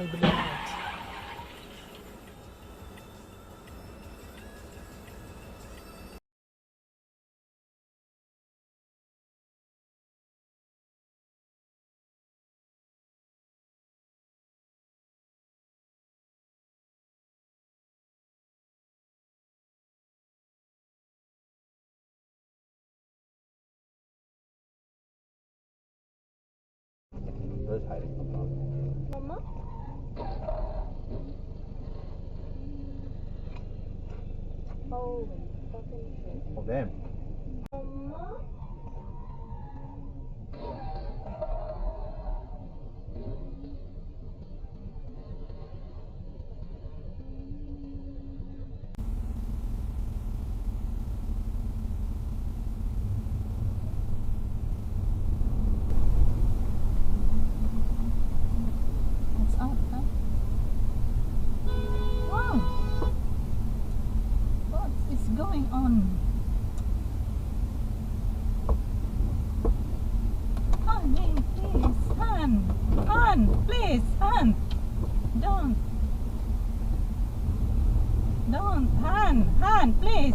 kayo bili lahat. Where's hiding from mom? Mama? Holy fucking shit. Oh, damn. Mama? What's up, huh? Wow. What is going on? Honey, please, Han, please, Han. Don't, Han, please.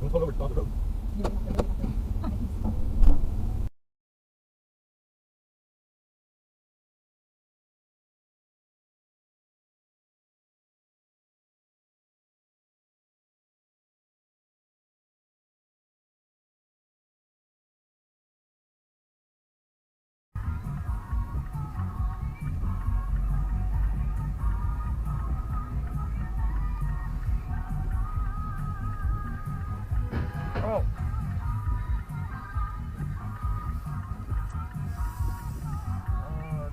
Don't pull over to the road. Oh.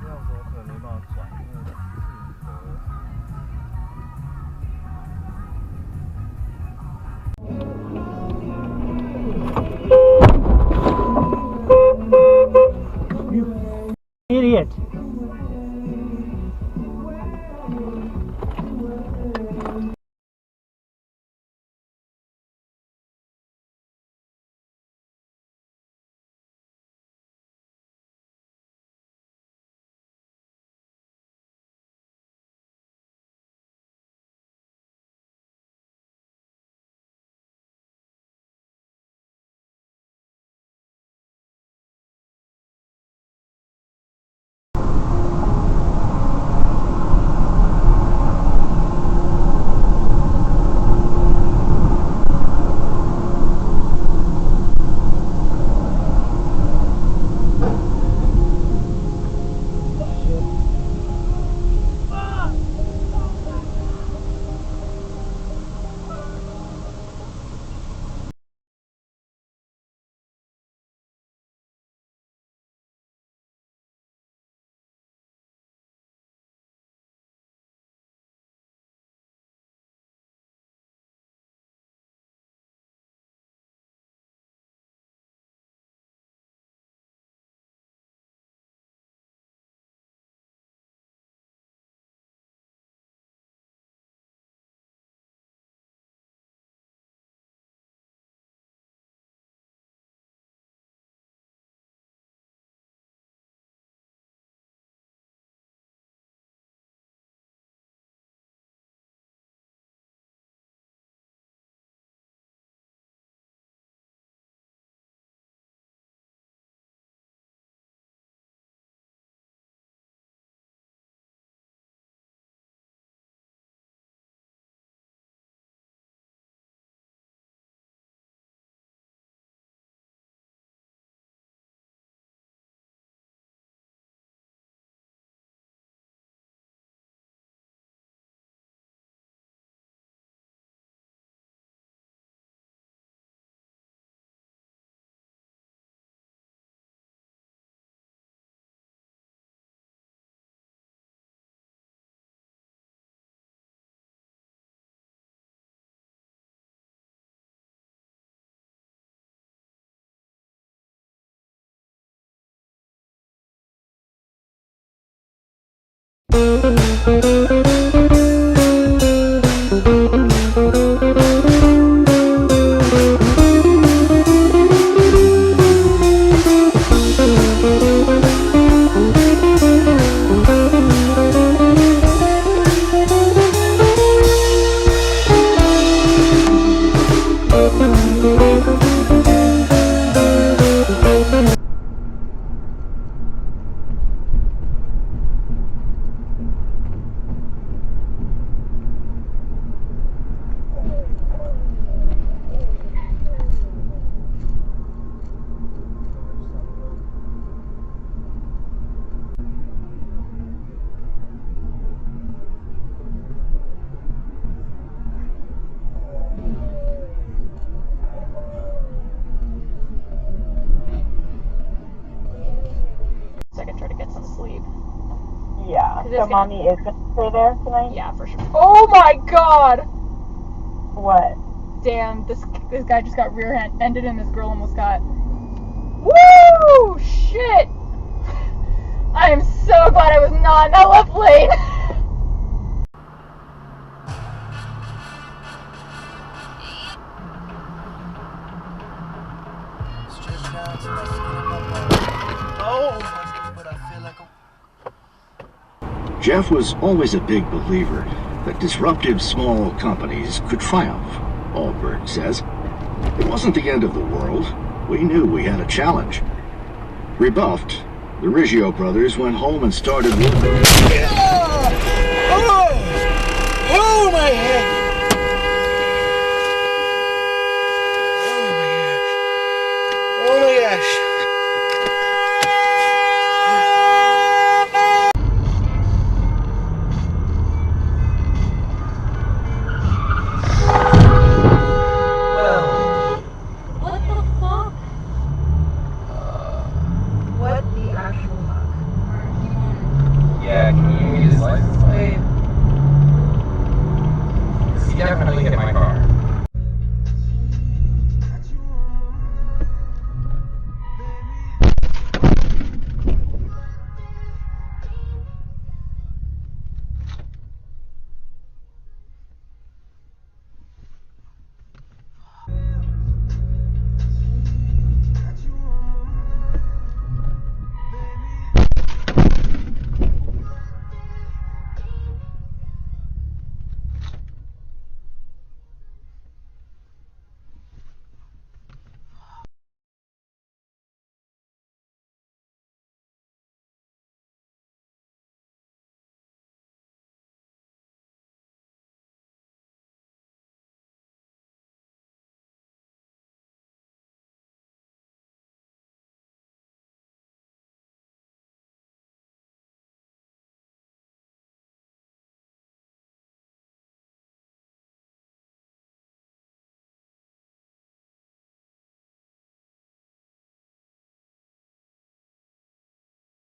这样子我可能没办法转，因为Idiot. So I can try to get some sleep. Yeah, It's so gonna- mommy is going to stay there tonight? Yeah, for sure. Oh my god! What? Damn, this guy just got rear-ended and this girl almost got... Woo! Shit! I am so glad I was not in that left lane! Jeff was always a big believer that disruptive small companies could triumph, Allbird says. It wasn't the end of the world. We knew we had a challenge. Rebuffed, the Riggio brothers went home and started working. Oh, my head!